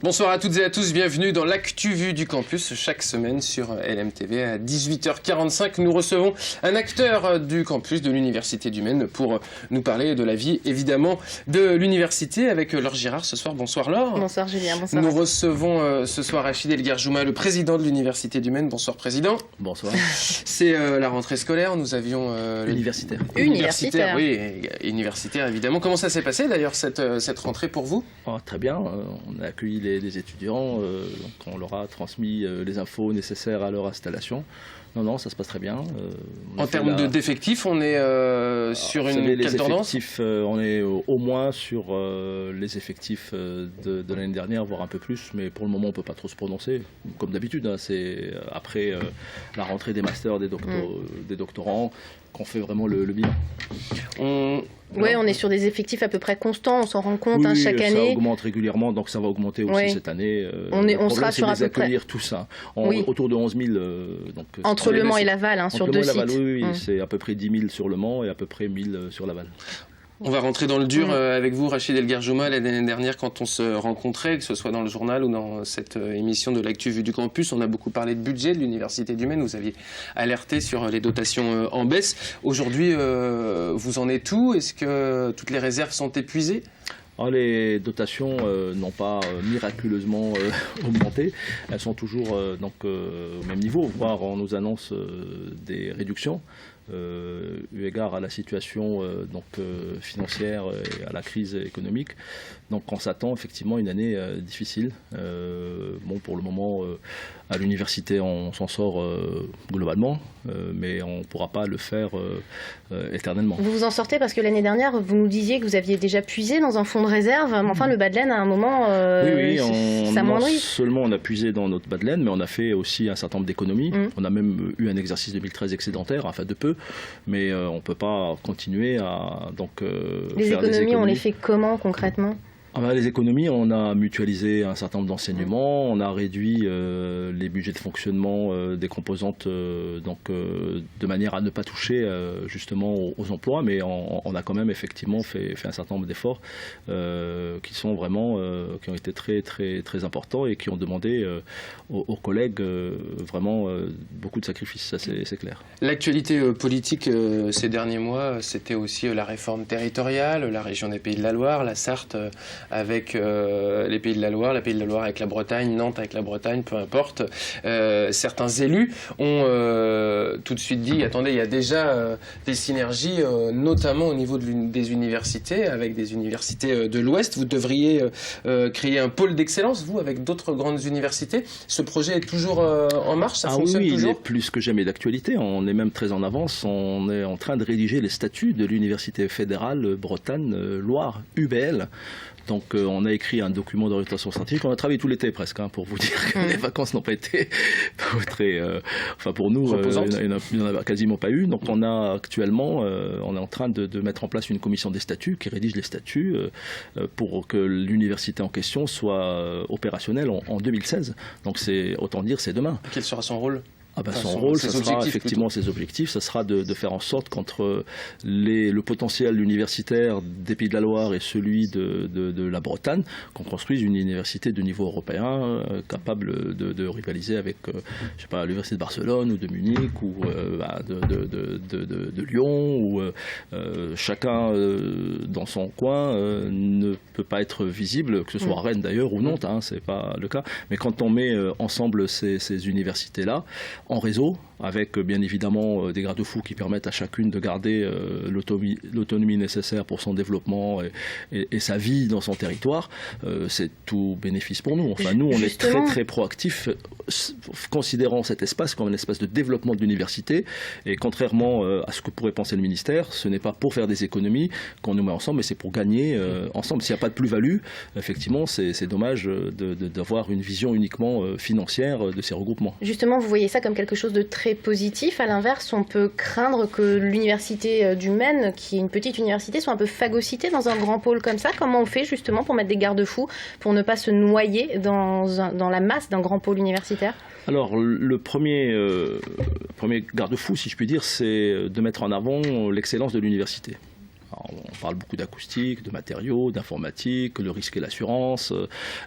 Bonsoir à toutes et à tous, bienvenue dans l'Actu Vue du Campus. Chaque semaine sur LMTV à 18h45, nous recevons un acteur du campus de l'Université du Maine pour nous parler de la vie, évidemment, de l'université avec Laure Girard ce soir. Bonsoir Laure. Bonsoir Julien, bonsoir. Nous recevons ce soir Rachid El Guerjouma, le président de l'Université du Maine. Bonsoir président. Bonsoir. C'est la rentrée scolaire, nous avions... Universitaire. Universitaire. Oui, universitaire évidemment. Comment ça s'est passé d'ailleurs cette rentrée pour vous? Très bien, on a accueilli les étudiants, donc on leur a transmis les infos nécessaires à leur installation. Non, ça se passe très bien. En termes d'effectifs, on est sur une quelle tendance? On est au moins sur les effectifs de l'année dernière, voire un peu plus, mais pour le moment on ne peut pas trop se prononcer. Comme d'habitude, c'est après la rentrée des masters, des doctorants, qu'on fait vraiment le bilan. Oui, on est sur des effectifs à peu près constants, on s'en rend compte chaque année. Ça augmente régulièrement, donc ça va augmenter aussi cette année. On sera sur à peu près... accueillir tout ça. Autour de 11 000. Entre Le Mans et Laval, sur deux sites. Oui, c'est à peu près 10 000 sur Le Mans et à peu près 1 000 sur Laval. On va rentrer dans le dur avec vous, Rachid El Guerjouma. L'année dernière, quand on se rencontrait, que ce soit dans le journal ou dans cette émission de l'Actu Vue du Campus, on a beaucoup parlé de budget de l'Université du Maine. Vous aviez alerté sur les dotations en baisse. Aujourd'hui, vous en êtes où? Est-ce que toutes les réserves sont épuisées? Les dotations n'ont pas miraculeusement augmenté. Elles sont toujours au même niveau, voire on nous annonce des réductions. Eu égard à la situation financière et à la crise économique. Donc on s'attend effectivement à une année difficile. Pour le moment, à l'université, on s'en sort globalement, mais on ne pourra pas le faire éternellement. Vous vous en sortez parce que l'année dernière, vous nous disiez que vous aviez déjà puisé dans un fonds de réserve. Mais enfin, le bas de laine, à un moment, non seulement on a puisé dans notre bas de laine, mais on a fait aussi un certain nombre d'économies. On a même eu un exercice 2013 excédentaire, enfin de peu. Mais on ne peut pas continuer à les faire économies, on les fait comment concrètement? Les économies, on a mutualisé un certain nombre d'enseignements, on a réduit les budgets de fonctionnement des composantes de manière à ne pas toucher justement aux emplois, mais on a quand même effectivement fait un certain nombre d'efforts qui sont vraiment, qui ont été très, très, très importants et qui ont demandé aux collègues vraiment beaucoup de sacrifices, ça c'est clair. L'actualité politique ces derniers mois, c'était aussi la réforme territoriale, la région des Pays de la Loire, la Sarthe avec les Pays de la Loire avec la Bretagne, Nantes avec la Bretagne, peu importe. Certains élus ont tout de suite dit, attendez, il y a déjà des synergies, notamment au niveau des universités, avec des universités de l'Ouest. Vous devriez créer un pôle d'excellence, vous, avec d'autres grandes universités. Ce projet est toujours en marche, ça fonctionne toujours? Il est plus que jamais d'actualité, on est même très en avance, on est en train de rédiger les statuts de l'Université fédérale Bretagne-Loire, UBL. Donc on a écrit un document d'orientation scientifique, on a travaillé tout l'été presque, pour vous dire que les vacances n'ont pas été très... pour nous, il n'y en a quasiment pas eu. Donc on a actuellement, on est en train de mettre en place une commission des statuts qui rédige les statuts pour que l'université en question soit opérationnelle en 2016. Donc autant dire, c'est demain. Quel sera son rôle? Son rôle, ça sera effectivement ses objectifs, ça sera de faire en sorte qu'entre le potentiel universitaire des Pays de la Loire et celui de la Bretagne, qu'on construise une université de niveau européen capable de rivaliser avec l'université de Barcelone ou de Munich ou de Lyon, où chacun dans son coin ne peut pas être visible, que ce soit à Rennes d'ailleurs ou Nantes, c'est pas le cas. Mais quand on met ensemble ces universités-là, en réseau, avec bien évidemment des garde-fous qui permettent à chacune de garder l'autonomie nécessaire pour son développement et sa vie dans son territoire, c'est tout bénéfice pour nous. Enfin, nous, on est très très proactifs, considérant cet espace comme un espace de développement de l'université, et contrairement à ce que pourrait penser le ministère, ce n'est pas pour faire des économies qu'on nous met ensemble, mais c'est pour gagner ensemble. S'il n'y a pas de plus-value, effectivement, c'est dommage d'avoir une vision uniquement financière de ces regroupements. Justement, vous voyez ça comme quelque chose de très positif. À l'inverse, on peut craindre que l'université du Maine, qui est une petite université, soit un peu phagocytée dans un grand pôle comme ça. Comment on fait justement pour mettre des garde-fous, pour ne pas se noyer dans la masse d'un grand pôle universitaire? Alors, le premier garde-fou, si je puis dire, c'est de mettre en avant l'excellence de l'université. On parle beaucoup d'acoustique, de matériaux, d'informatique, le risque et l'assurance,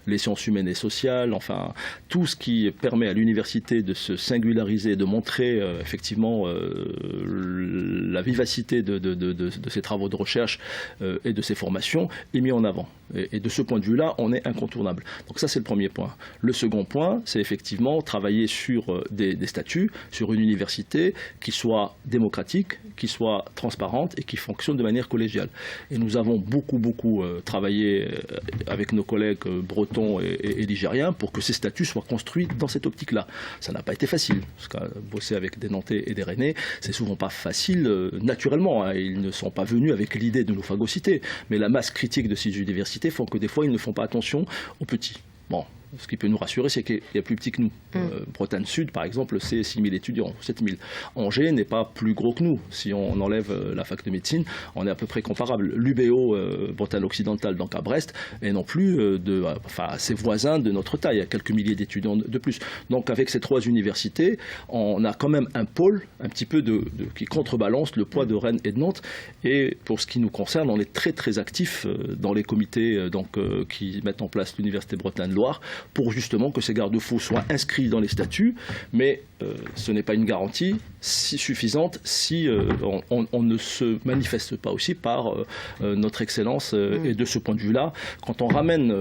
les sciences humaines et sociales, enfin tout ce qui permet à l'université de se singulariser, de montrer effectivement la vivacité de ses travaux de recherche et de ses formations est mis en avant. Et de ce point de vue-là, on est incontournable. Donc ça, c'est le premier point. Le second point, c'est effectivement travailler sur des statuts, sur une université qui soit démocratique, qui soit transparente et qui fonctionne de manière collégiale. Et nous avons beaucoup travaillé avec nos collègues bretons et ligériens pour que ces statuts soient construits dans cette optique-là. Ça n'a pas été facile, parce que bosser avec des Nantais et des Rennais, c'est souvent pas facile naturellement. Hein. Ils ne sont pas venus avec l'idée de nous phagocyter, mais la masse critique de ces universités font que des fois, ils ne font pas attention aux petits. Bon. Ce qui peut nous rassurer, c'est qu'il y a plus petit que nous. Bretagne Sud, par exemple, c'est 6 000 étudiants, 7 000. Angers n'est pas plus gros que nous. Si on enlève la fac de médecine, on est à peu près comparable. L'UBO, Bretagne occidentale, donc à Brest, est non plus ses voisins de notre taille, il y a quelques milliers d'étudiants de plus. Donc avec ces 3 universités, on a quand même un pôle un petit peu qui contrebalance le poids de Rennes et de Nantes. Et pour ce qui nous concerne, on est très actifs dans les comités qui mettent en place l'Université Bretagne-Loire, pour justement que ces garde-fous soient inscrits dans les statuts, mais ce n'est pas une garantie suffisante si on ne se manifeste pas aussi par notre excellence. Et de ce point de vue-là, quand on ramène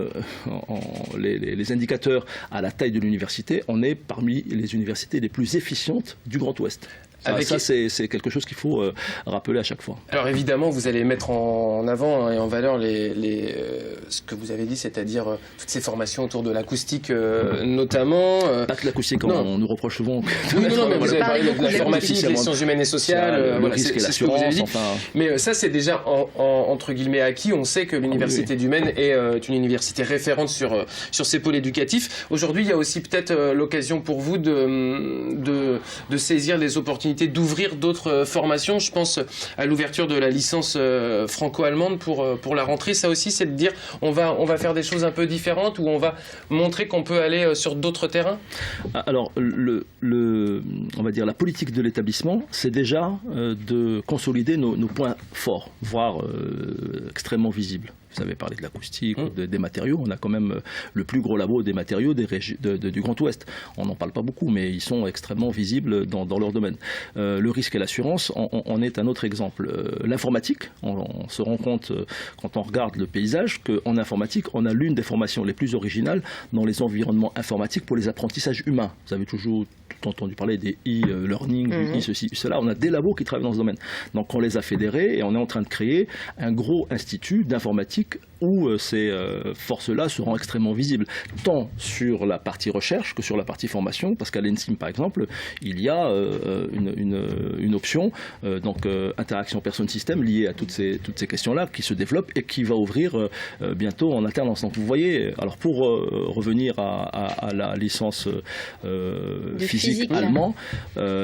les indicateurs à la taille de l'université, on est parmi les universités les plus efficientes du Grand Ouest. Ça, c'est quelque chose qu'il faut rappeler à chaque fois. Alors évidemment, vous allez mettre en avant et en valeur ce que vous avez dit, c'est-à-dire toutes ces formations autour de l'acoustique notamment. Pas que l'acoustique, on nous reproche souvent. Oui, non, mais vous avez parlé de l'informatique, les sciences humaines et sociales, le risque et l'assurance. Mais ça, c'est déjà entre guillemets acquis. On sait que l'Université du Maine est une université référente sur ces pôles éducatifs. Aujourd'hui, il y a aussi peut-être l'occasion pour vous de saisir les opportunités d'ouvrir d'autres formations. Je pense à l'ouverture de la licence franco-allemande pour la rentrée. Ça aussi, c'est de dire on va faire des choses un peu différentes ou on va montrer qu'on peut aller sur d'autres terrains. Alors, on va dire la politique de l'établissement, c'est déjà de consolider nos points forts, voire extrêmement visibles. Vous avez parlé de l'acoustique, des matériaux. On a quand même le plus gros labo des matériaux du Grand Ouest. On n'en parle pas beaucoup, mais ils sont extrêmement visibles dans leur domaine. Le risque et l'assurance en est un autre exemple. L'informatique, on se rend compte quand on regarde le paysage qu'en informatique, on a l'une des formations les plus originales dans les environnements informatiques pour les apprentissages humains. Vous avez toujours entendu parler des e-learning, du ceci, cela. On a des labos qui travaillent dans ce domaine. Donc on les a fédérés et on est en train de créer un gros institut d'informatique où ces forces-là seront extrêmement visibles, tant sur la partie recherche que sur la partie formation, parce qu'à l'ENSIM, par exemple, il y a une option, interaction personne-système, liée à toutes ces questions-là, qui se développe et qui va ouvrir bientôt en alternance. Donc vous voyez, alors pour revenir à la licence physique allemand,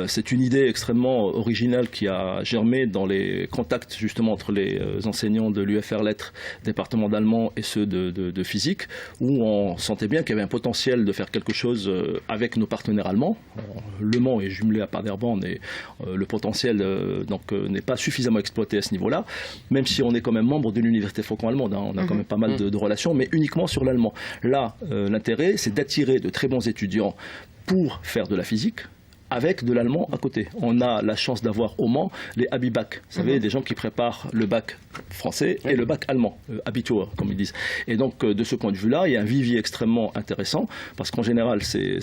c'est une idée extrêmement originale qui a germé dans les contacts justement entre les enseignants de l'UFR Lettres, département d'allemand et ceux de physique, où on sentait bien qu'il y avait un potentiel de faire quelque chose avec nos partenaires allemands. Le Mans est jumelé à Paderborn et le potentiel n'est pas suffisamment exploité à ce niveau-là, même si on est quand même membre de l'université franco-allemande. On a quand même pas mal de relations, mais uniquement sur l'allemand. Là, l'intérêt, c'est d'attirer de très bons étudiants pour faire de la physique, avec de l'allemand à côté. On a la chance d'avoir au Mans les Abibac. Vous savez, des gens qui préparent le bac français et le bac allemand, Abitur, comme ils disent. Et donc, de ce point de vue-là, il y a un vivier extrêmement intéressant, parce qu'en général, ces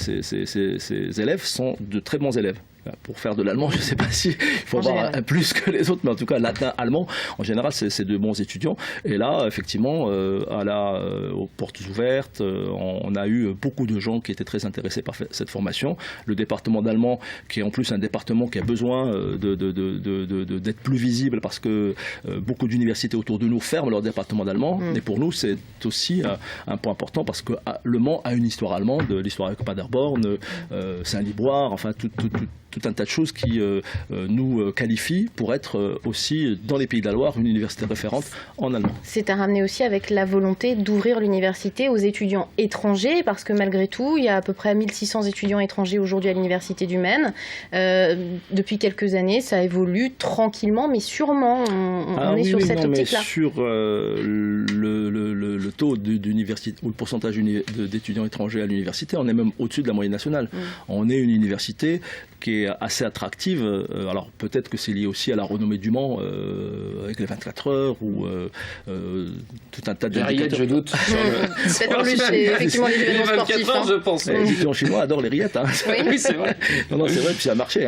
élèves sont de très bons élèves. Pour faire de l'allemand, je ne sais pas s'il faut avoir un plus que les autres, mais en tout cas, latin, allemand, en général, c'est de bons étudiants. Et là, effectivement, aux portes ouvertes, on a eu beaucoup de gens qui étaient très intéressés par cette formation. Le département d'allemand, qui est en plus un département qui a besoin d'être plus visible, parce que beaucoup d'universités autour de nous ferment leur département d'allemand. Et pour nous, c'est aussi un point important, parce que Le Mans a une histoire allemande, l'histoire avec Paderborn, Saint-Liboire, enfin, tout un tas de choses qui nous qualifient pour être aussi, dans les Pays de la Loire, une université référente en allemand. C'est à ramener aussi avec la volonté d'ouvrir l'université aux étudiants étrangers, parce que malgré tout, il y a à peu près 1600 étudiants étrangers aujourd'hui à l'Université du Maine. Depuis quelques années, ça évolue tranquillement, mais sûrement, on est sur cette optique-là. Sur le taux d'université, ou le pourcentage d'étudiants étrangers à l'université, on est même au-dessus de la moyenne nationale. On est une université qui est assez attractive. Alors peut-être que c'est lié aussi à la renommée du Mans, avec les 24 heures, ou tout un tas de... Les rillettes, je doute. C'est effectivement les événements sportifs. 24 heures, je pense. Les étudiants chinois adorent les rillettes. Hein. Oui, c'est vrai. Non, c'est vrai, puis ça a marché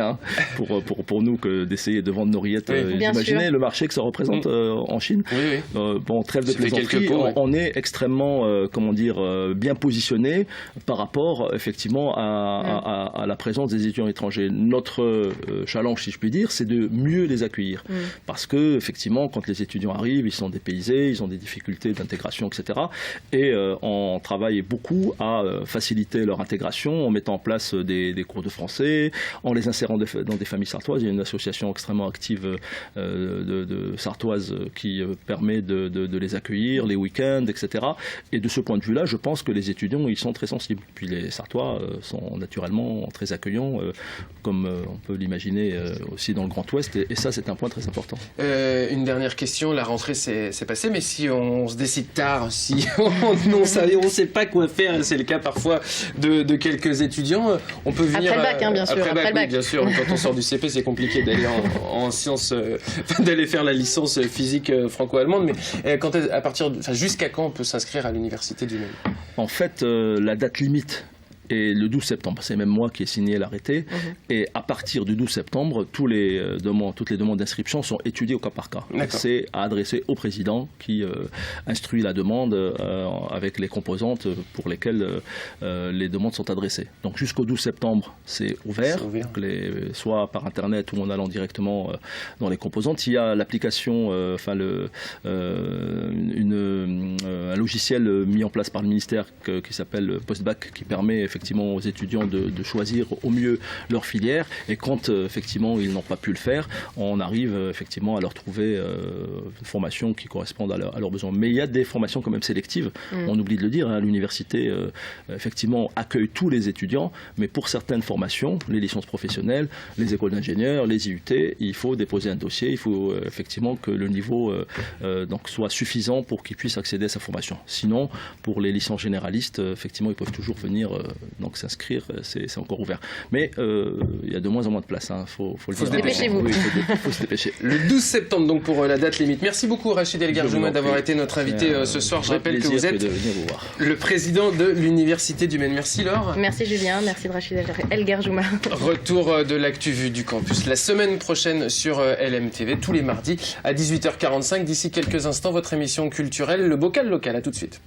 pour nous d'essayer de vendre nos rillettes. Imaginez le marché que ça représente en Chine. Oui. Bon, trêve de plaisanterie, on est extrêmement bien positionné par rapport effectivement à la présence des étudiants étrangers. Notre challenge, si je puis dire, c'est de mieux les accueillir. Parce que effectivement, quand les étudiants arrivent, ils sont dépaysés, ils ont des difficultés d'intégration, etc. Et on travaille beaucoup à faciliter leur intégration en mettant en place des cours de français, en les insérant dans des familles sartoises. Il y a une association extrêmement active de sartoises qui permet de les accueillir les week-ends, etc. Et de ce point de vue-là, je pense que les étudiants, ils sont très sensibles. Puis les Sartois sont naturellement très accueillants, comme on peut l'imaginer aussi dans le Grand Ouest. Et ça, c'est un point très important. Une dernière question. La rentrée s'est passée, mais si on se décide tard, si on ne sait pas quoi faire, c'est le cas parfois de quelques étudiants, on peut venir... Après le bac, bien sûr. Après le bac, bien sûr. Quand on sort du CP, c'est compliqué d'aller en sciences, d'aller faire la licence physique franco-allemande. Mais jusqu'à quand on peut s'inscrire à l'université du Maine? En fait, la date limite est le 12 septembre. C'est même moi qui ai signé l'arrêté. Et à partir du 12 septembre, toutes les demandes d'inscription sont étudiées au cas par cas. C'est à adresser au président qui instruit la demande avec les composantes pour lesquelles les demandes sont adressées. Donc jusqu'au 12 septembre, c'est ouvert. Soit par Internet ou en allant directement dans les composantes. Il y a l'application, un logiciel mis en place par le ministère qui s'appelle Postbac, qui permet effectivement aux étudiants de choisir au mieux leur filière, et quand effectivement ils n'ont pas pu le faire, on arrive effectivement à leur trouver une formation qui corresponde à leurs besoins. Mais il y a des formations quand même sélectives, on oublie de le dire, l'université effectivement accueille tous les étudiants, mais pour certaines formations, les licences professionnelles, les écoles d'ingénieurs, les IUT, il faut déposer un dossier, il faut effectivement que le niveau donc soit suffisant pour qu'ils puissent accéder à sa formation. Sinon, pour les licences généralistes, effectivement, ils peuvent toujours venir donc s'inscrire, c'est encore ouvert. Mais il y a de moins en moins de place, faut le dire. Dépêchez-vous. Oui, faut se dépêcher. Le 12 septembre, donc, pour la date limite. Merci beaucoup, Rachid El Garjouma, d'avoir été notre invité ce soir. Je rappelle que vous êtes le président de l'Université du Maine. Merci, Laure. Merci, Julien. Merci de Rachid El Garjouma. Retour de l'actu vue du campus la semaine prochaine sur LMTV, tous les mardis à 18h45. D'ici quelques instants, votre émission culturelle, le bocal local. À tout de suite.